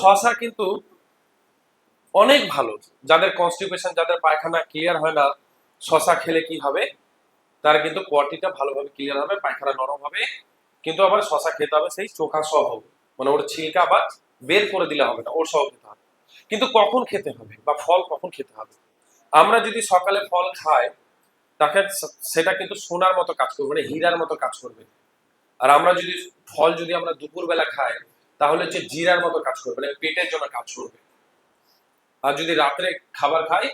শশা কিন্তু অনেক ভালো, যাদের কনস্টিপেশন, যাদের পায়খানা ক্লিয়ার হয় না, শশা খেলে কি হবে, তার কিন্তু পটিটা ভালোভাবে ক্লিয়ার হবে, পায়খানা নরম হবে। কিন্তু আবার শশা খেতে হবে সেই চোখা সহ, মানে ওর ছিলকা আবার বের করে দিলে হবে না, ওর সহ খেতে হবে। কিন্তু কখন খেতে হবে বা ফল কখন খেতে হবে? আমরা যদি সকালে ফল খাই, তাকে সেটা কিন্তু সোনার মতো কাজ করবে, মানে হীরার মতো কাজ করবে। আর আমরা যদি ফল যদি আমরা দুপুর বেলা খাই, তাহলে হচ্ছে জিরার মতো কাজ করবে, মানে পেটের জন্য কাজ করবে। আর যদি রাত্রে খাবার খাই,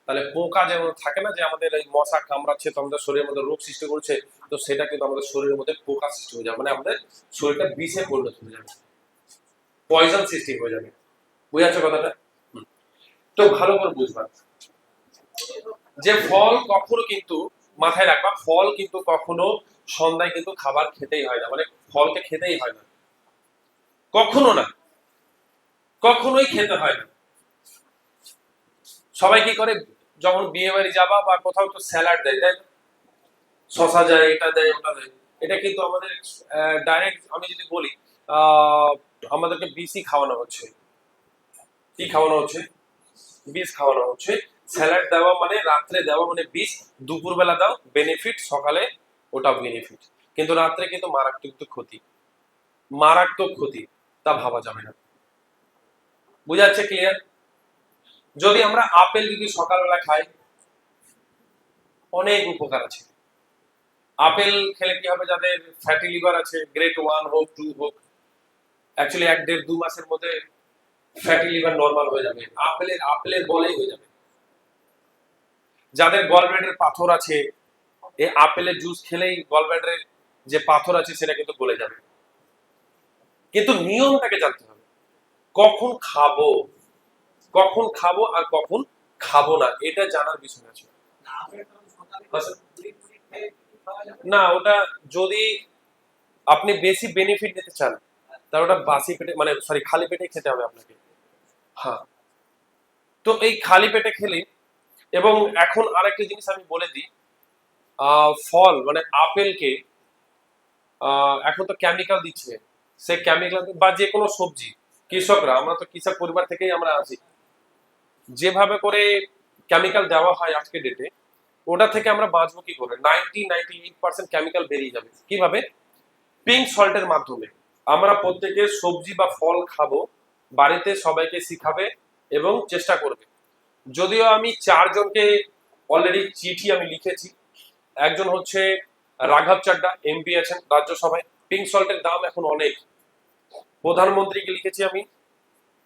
তাহলে পোকা যেমন থাকে না, যে আমাদের এই মশা কামড়াচ্ছে তো আমাদের শরীরের মধ্যে রোগ সৃষ্টি করছে, তো সেটা কিন্তু আমাদের শরীরের মধ্যে পোকা সৃষ্টি হয়ে যাবে, মানে আমাদের শরীরটা বিষে পরিণত হয়ে যাবে, পয়জন সৃষ্টি হয়ে যাবে। বুঝাচ্ছে কথাটা? তো ভালো করে বুঝবা যে ফল কখনো কিন্তু, মাথায় রাখবা, ফল কিন্তু কখনো সন্ধ্যায় কিন্তু খাবার খেতেই হয় না, মানে ফলকে খেতেই হয় না, কখনো না, কখনোই খেতে হয় না। সবাই কি করে, যখন বিয়ে বাড়ি যাবা বা কোথাও তো স্যালাড দেয়, তাই না? শশা যায়, এটা দেয়, ওটা দেয়। এটা কিন্তু আমাদের ডাইরেক্ট, আমি যদি বলি, আহ, আমাদেরকে বিসি খাওয়ানো হচ্ছে। কি খাওয়ানো হচ্ছে? বিষ খাওয়ানো হচ্ছে। স্যালাড দেওয়া মানে রাত্রে দেওয়া মানে বিষ, দুপুরবেলা দাও বেনিফিট, সকালে ওটা বেনিফিট। কিন্তু রাত্রে কিন্তু মারাত্মক ক্ষতি, মারাত্মক ক্ষতি, তা ভাবা যাবে না। বুঝা যাচ্ছে? ক্লিয়ার? যদি আমরা আপেল যদি সকালবেলা খাই, অনেক উপকার আছে। আপেল খেলে কি হবে, যাদের ফ্যাটি লিভার আছে, গ্রেড 1 হোক 2 হোক, অ্যাকচুয়ালি 1-1.5-2 মাসের মধ্যে ফ্যাটি লিভার নরমাল হয়ে যাবে, আপেলের আপেলের বলেই হয়ে যাবে। যাদের গলব্লাডারের পাথর আছে, এই আপেলের জুস খেলেই গলব্লাডারের যে পাথর আছে সেটা কিন্তু গলে যাবে। কিন্তু নিয়মটাকে জানতে হবে, কখন খাবো, কখন খাবো আর কখন খাবো না, এটা জানার বিষয় আছে। না, ওটা যদি আপনি বেশি বেনিফিট নিতে চান, তাহলে ওটা বাসি পেটে, মানে সরি, খালি পেটে খেতে হবে আপনাকে। হ্যাঁ, তো এই খালি পেটে খেলে, এবং এখন আরেকটা জিনিস আমি বলে দিই, ফল মানে আপেলকে এখন তো কেমিক্যাল দিচ্ছে, সে কেমিক্যাল বা যে কোনো সবজি, কৃষকরা, আমরা তো কৃষক পরিবার থেকেই আমরা আছি, যেভাবে করে কেমিক্যাল দেওয়া হয় আজকে ডেটে, ওটা থেকে আমরা বাঁচবো কি করে? 90-98% কেমিক্যাল বেরিয়ে যাবে কিভাবে? পিঙ্ক সল্টের মাধ্যমে। আমরা প্রত্যেকে সবজি বা ফল খাবো, বাড়িতে সবাইকে শিখাবে এবং চেষ্টা করবে। যদিও আমি 4 জনকে অলরেডি চিঠি আমি লিখেছি। একজন হচ্ছে রাঘব চাড্ডা, এমপি আছেন রাজ্যসভায়, পিঙ্ক সল্টের দাম এখন অনেক। প্রধানমন্ত্রীকে লিখেছি আমি,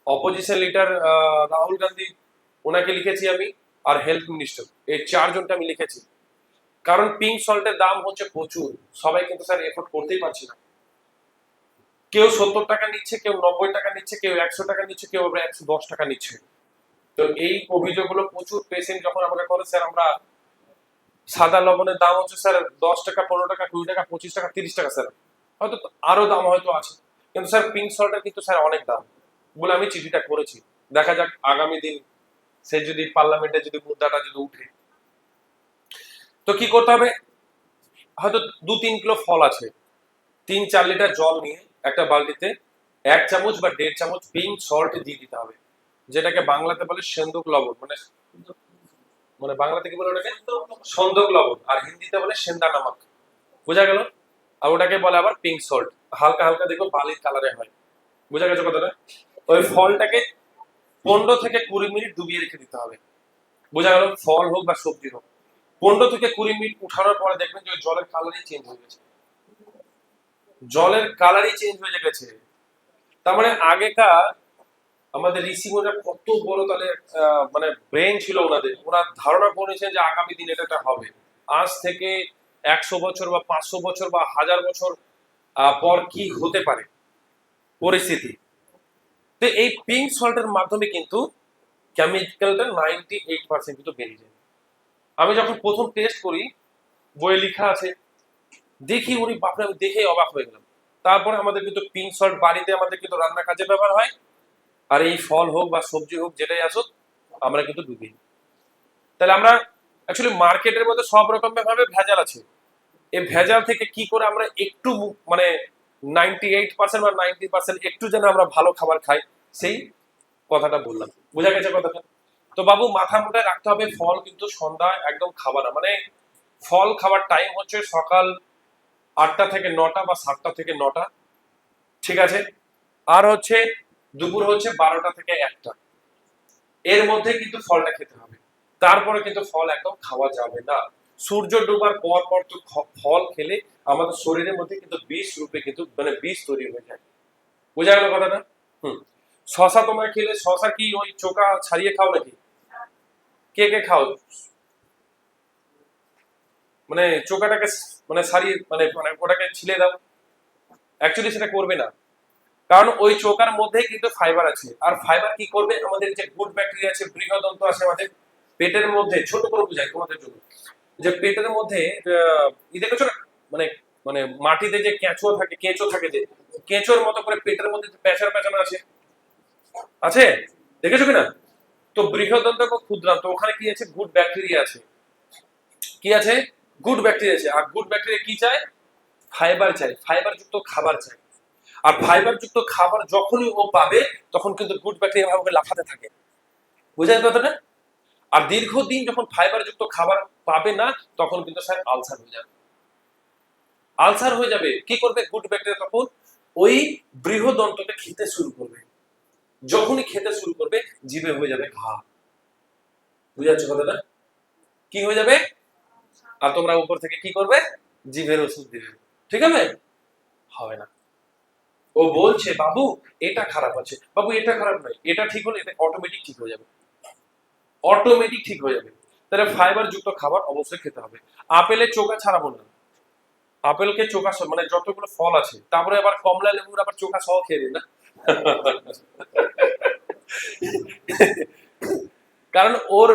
অপোজিশন লিডার রাহুল গান্ধী, ওনাকে লিখেছি আমি, আর হেলথ মিনিস্টার, এই 4 জনকে আমি লিখেছি। কারণ পিঙ্ক সল্টের দাম হচ্ছে প্রচুর, সবাই কিন্তু স্যার এফোর্ড করতেই পারছি না। কেউ 70 টাকা নিচ্ছে, কেউ 90 টাকা নিচ্ছে, কেউ 100 টাকা নিচ্ছে, কেউ 110 টাকা নিচ্ছে। তো এই অভিযোগগুলো প্রচুর পেশেন্ট যখন আমাকে করে, স্যার আমরা সাদা লবণের দাম হচ্ছে স্যার 10 টাকা, 15 টাকা, 20 টাকা, 25 টাকা, 30 টাকা, স্যার হয়তো আরো দাম হয়তো আছে, কিন্তু স্যার পিঙ্ক সল্টের কিন্তু স্যার অনেক দাম, বলে আমি চিঠিটা করেছি। দেখা যাক আগামী দিন সে যদি পার্লামেন্টে যদি মুদ্রাটা যদি উঠে, তো কি করতে হবে, হয়তো 2-3 কিলো ফল আছে, 3-4 লিটার জল নিয়ে একটা বালতিতে 1 চামচ বা 1.5 চামচ পিঙ্ক সল্ট দিয়ে দিতে হবে, যেটাকে বাংলাতে বলে সেন্দুক লবণ, মানে মানে বাংলাতে কি বলে ওটাকে, সন্দক লবণ, আর হিন্দিতে বলে সেন্দা নামক। বোঝা গেল? আর ওটাকে বলে আবার পিঙ্ক সল্ট, হালকা হালকা দেখো বালির কালারে হয়। বোঝা গেছে কথাটা? ওই ফলটাকে 15 থেকে 20 মিনিট ডুবিয়ে রেখে দিতে হবে। বোঝা গেল? ফল হোক বা সবজি হোক, 15 থেকে 20 মিনিট উঠানোর পরে দেখবেন যে ওই জলের কালারই চেঞ্জ হয়ে গেছে, জলের কালারই চেঞ্জ হয়ে গেছে। তার মানে আগেকার আমাদের ঋষিমুনিরা কত বড় তাহলে মানে ব্রেন ছিল ওনাদের, ওরা ধারণা করেছেন যে আগামী দিন এটা হবে। আজ থেকে 100 বছর বা 500 বছর বা 1000 বছর পর কি হতে পারে পরিস্থিতি। তো এই পিঙ্ক সল্টের মাধ্যমে কিন্তু কেমিক্যালটা 98% কিন্তু বেরিয়ে যায়। আমি যখন প্রথম টেস্ট করি, বইয়ে লেখা আছে, দেখি উনি বাপরে, আমি দেখেই অবাক হয়ে গেলাম। তারপরে আমাদের কিন্তু পিঙ্ক সল্ট বাড়িতে আমাদের কিন্তু রান্না কাজে ব্যবহার হয়, আর এই ফল হোক বা সবজি হোক যেটাই আসুক, আমরা কিন্তু ডুবি। তাহলে আমরা অ্যাকচুয়ালি মার্কেটের মধ্যে সব রকম ভাবে ভেজাল আছে, এই ভেজাল থেকে কি করে আমরা একটু মানে 98% বা 90% একটু যেন আমরা ভালো খাবার খাই, সেই কথাটা বললাম, বোঝা গেছে কথাটা? তো বাবু মাথা মোটা রাখতে হবে, ফল কিন্তু সন্ধ্যা একদম খাবার না, মানে ফল খাবার টাইম হচ্ছে সকাল 8টা থেকে 9টা বা 7টা থেকে 9টা, ঠিক আছে? আর হচ্ছে দুপুর হচ্ছে 12টা থেকে 1টা, এর মধ্যে কিন্তু ফলটা খেতে হবে, তারপরে কিন্তু ফল একদম খাওয়া যাবে না। সূর্য ডোবার পর পর তো ফল খেলে আমাদের শরীরের মধ্যে কিন্তু বিষ রূপে কিন্তু মানে বিষ তৈরি হয়ে যায়, বোঝা গেল কথাটা? হুম। শশা তোমরা খেলে, শশা কি ওই চোকা ছাড়িয়ে খাও নাকি? কে কে খাও? মানে চোকাটাকে মানে ছাড়িয়ে মানে মানে ওটাকে ছিলে দাও, অ্যাকচুয়ালি সেটা করবে না, কারণ ওই চোকার মধ্যে কিন্তু ফাইবার আছে, আর ফাইবার কি করবে, আমাদের যে গুড ব্যাকটেরিয়া আছে, বৃহদন্ত আছে আমাদের পেটের মধ্যে, ছোট করে বুঝাই তোমাদের জন্য, যে পেটের মধ্যে দেখেছো না, মানে মানে মাটিতে যে কেঁচো থাকে, কেঁচো থাকে, যে কেঁচোর মতো করে পেটের মধ্যে পেঁচানো পেঁচানো আছে, আছে, দেখেছো কিনা? তো বৃহদন্ত ক্ষুদ্রান্ত, ওখানে কি আছে, গুড ব্যাকটেরিয়া আছে, কি আছে, গুড ব্যাকটেরিয়া আছে, আর গুড ব্যাকটেরিয়া কি চায়, ফাইবার চাই, ফাইবার যুক্ত খাবার চাই। আর ফাইবার যুক্ত খাবার যখনই ও পাবে তখন কিন্তু গুড ব্যাকটেরিয়া ভাবে লাফাতে থাকে, বোঝায় কথাটা? আর দীর্ঘদিন যখন ফাইবার যুক্ত খাবার পাবে না তখন কিন্তু স্যার আলসার হয়ে যাবে, আলসার হয়ে যাবে, কি করবে গুড ব্যাকটেরিয়া, তখন ওই বৃহদন্তকে খেতে শুরু করবে, যখনই খেতে শুরু করবে জিভে হয়ে যাবে ঘা, বুঝাচ্ছে কথাটা? কি হয়ে যাবে? আর তোমরা উপর থেকে কি করবে, জিভের ওষুধ দিবে, ঠিক আছে? হবে না। ও বলছে বাবু এটা খারাপ আছে, বাবু এটা খারাপ নয়, এটা ঠিক হলে এটা অটোমেটিক ঠিক হয়ে যাবে, অটোমেটিক ঠিক হয়ে যাবে। তাহলে ফাইবার যুক্ত খাবার অবশ্যই খেতে হবে। আপেলের চোখা ছাড়াবো না, আপেলকে চোখা মানে যতগুলো ফল আছে, তারপরে আবার কমলা লেবুর আবার চোখা সহ খেয়ে দিন না। কারণ ওর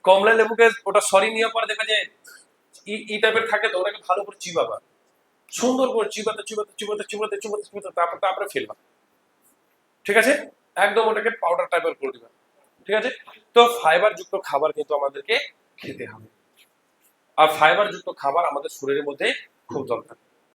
কমলা লেবুকে ওটা সরি নেওয়ার পরে দেখবে যে ই টাইপের থাকে, তো ওটাকে ভালো করে চিবাবা, সুন্দর করে চিবাতে চিবাতে চিবাতে চিবাতে চিবাতে চিবাতে তারপরে তারপরে ফেলবা, ঠিক আছে? একদম ওটাকে পাউডার টাইপের করে দিবা, ঠিক আছে? তো ফাইবার যুক্ত খাবার কিন্তু আমাদেরকে খেতে হবে, আর ফাইবার যুক্ত খাবার আমাদের শরীরের মধ্যে খুব দরকার।